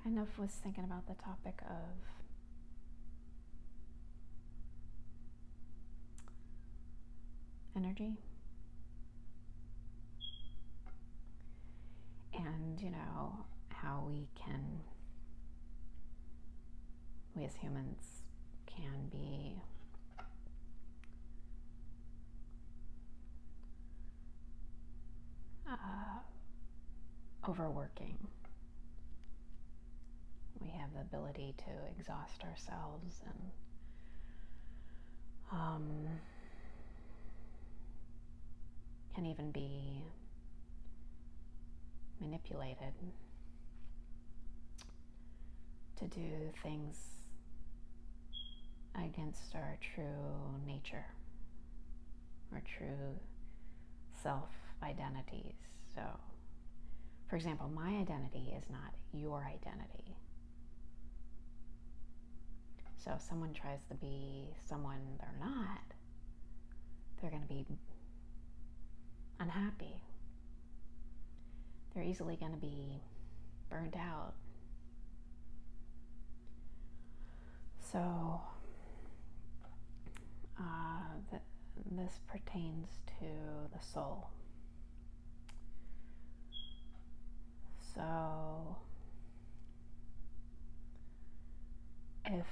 kind of was thinking about the topic of energy. And, how we as humans can be overworking. We have the ability to exhaust ourselves and can even be manipulated to do things against our true nature, our true self-identities. So, for example, my identity is not your identity. So if someone tries to be someone they're not, they're going to be unhappy. They're easily going to be burned out. So this pertains to the soul. So if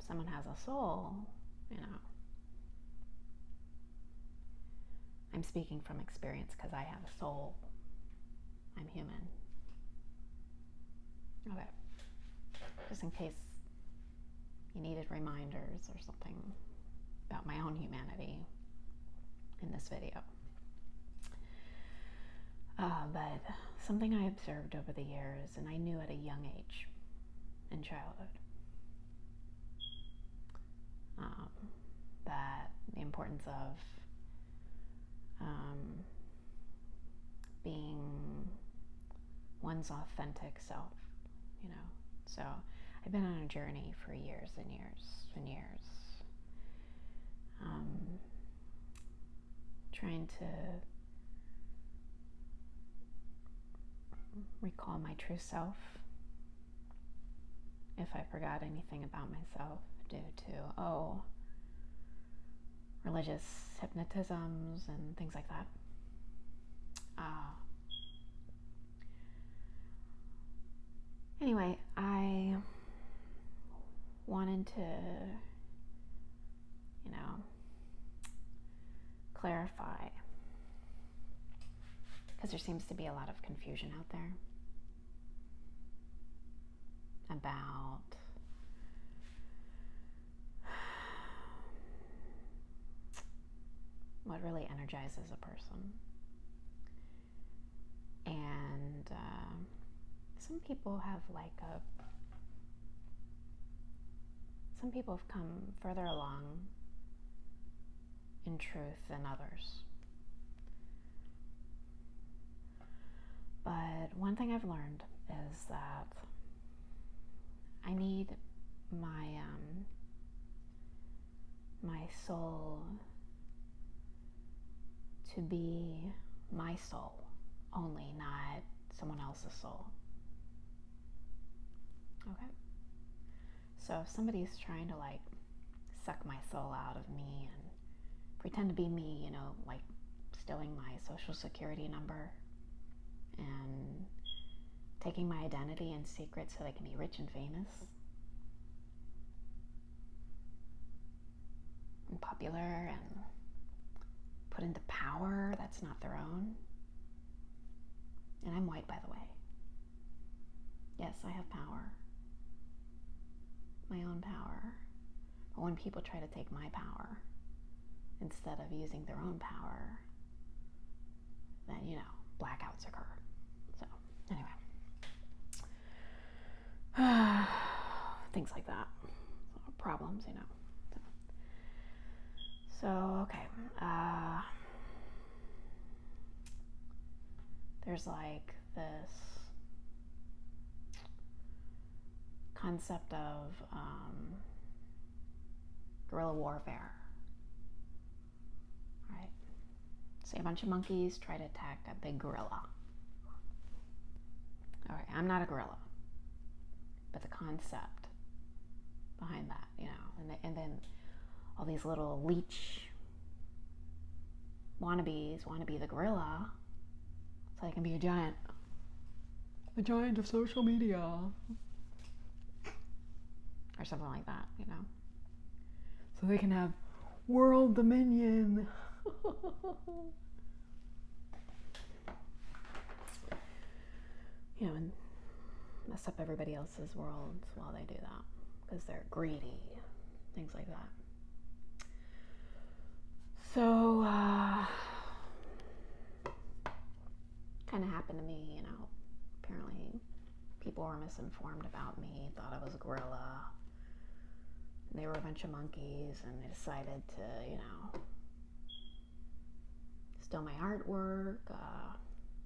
someone has a soul, I'm speaking from experience because I have a soul. I'm human. Okay. Just in case you needed reminders or something about my own humanity in this video. But something I observed over the years, and I knew at a young age in childhood, that the importance of being one's authentic self, So I've been on a journey for years and years and years, trying to recall my true self if I forgot anything about myself due to, religious hypnotisms and things like that. Anyway, I wanted to, clarify, because there seems to be a lot of confusion out there about what really energizes a person. And some people have some people have come further along in truth than others. But one thing I've learned is that I need my soul to be my soul only, not someone else's soul. Okay? So if somebody's trying to suck my soul out of me and pretend to be me, stealing my social security number and taking my identity in secret so they can be rich and famous and popular and put into power that's not their own. And I'm white, by the way. Yes, I have power. My own power. But when people try to take my power instead of using their own power, then, blackouts occur. So, anyway. Things like that. Problems, So, okay. There's this concept of guerrilla warfare, right? Say a bunch of monkeys try to attack a big gorilla. Okay, I'm not a gorilla, but the concept behind that, and then all these little leech wannabes want to be the gorilla so they can be the giant of social media, or something like that, so they can have world dominion. And mess up everybody else's worlds while they do that because they're greedy, things like that. So, kind of happened to me, apparently people were misinformed about me, thought I was a gorilla. They were a bunch of monkeys, and they decided to, steal my artwork,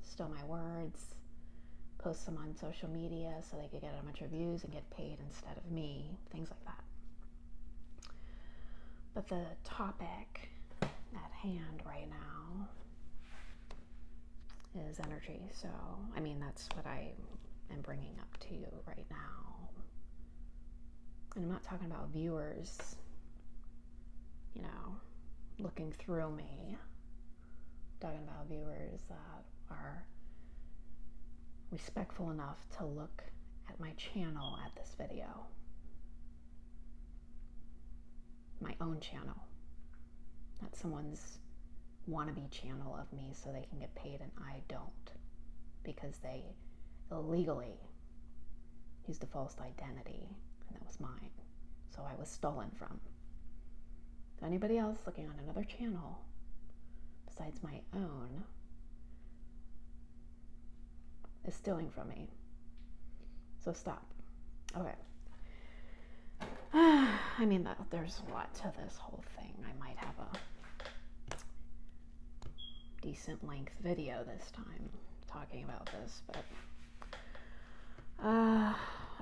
steal my words, post them on social media so they could get a bunch of views and get paid instead of me, things like that. But the topic at hand right now is energy. So, that's what I am bringing up to you right now. And I'm not talking about viewers, looking through me. I'm talking about viewers that are respectful enough to look at my channel at this video. My own channel. Not someone's wannabe channel of me so they can get paid and I don't. Because they illegally used a false identity, and that was mine. So I was stolen from. So anybody else looking on another channel besides my own is stealing from me. So stop. Okay. There's a lot to this whole thing. I might have a decent length video this time talking about this, but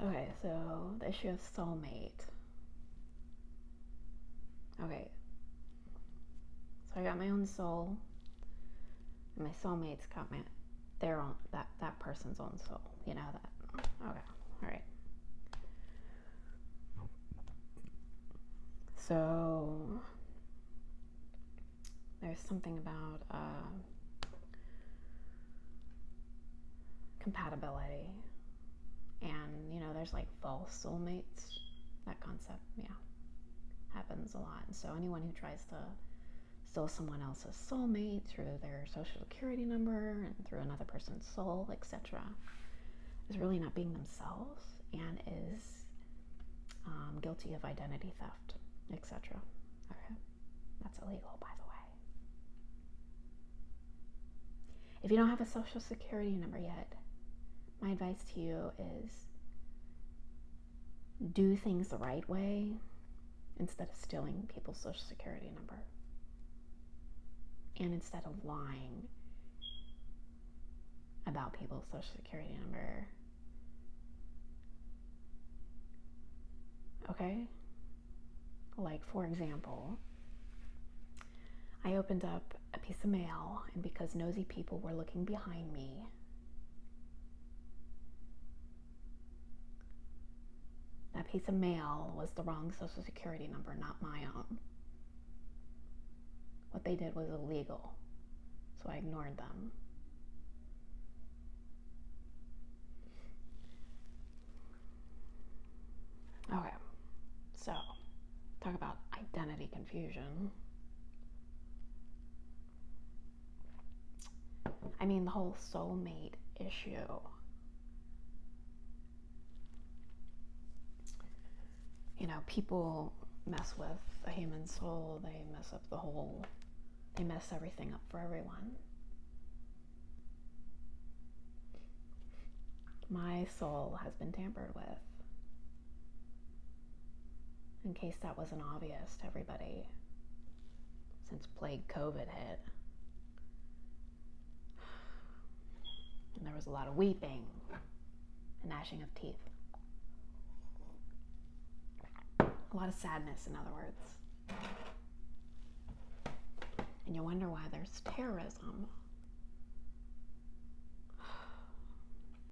okay, so the issue of soulmate. Okay. So I got my own soul, and my soulmate's got their own, that person's own soul. You know that? Okay. All right. So there's something about compatibility, and there's like false soulmates. That concept, happens a lot. And so anyone who tries to steal someone else's soulmate through their social security number and through another person's soul, etc., is really not being themselves and is guilty of identity theft, etc. Okay, that's illegal, by the way. If you don't have a social security number yet, my advice to you is do things the right way instead of stealing people's social security number. And instead of lying about people's social security number. Okay? Like, for example, I opened up a piece of mail, and because nosy people were looking behind me, that piece of mail was the wrong social security number, not my own. What they did was illegal, so I ignored them. Okay, so talk about identity confusion. The whole soulmate issue. People mess with a human soul, they mess everything up for everyone. My soul has been tampered with. In case that wasn't obvious to everybody since plague COVID hit. And there was a lot of weeping and gnashing of teeth. A lot of sadness, in other words. And you wonder why there's terrorism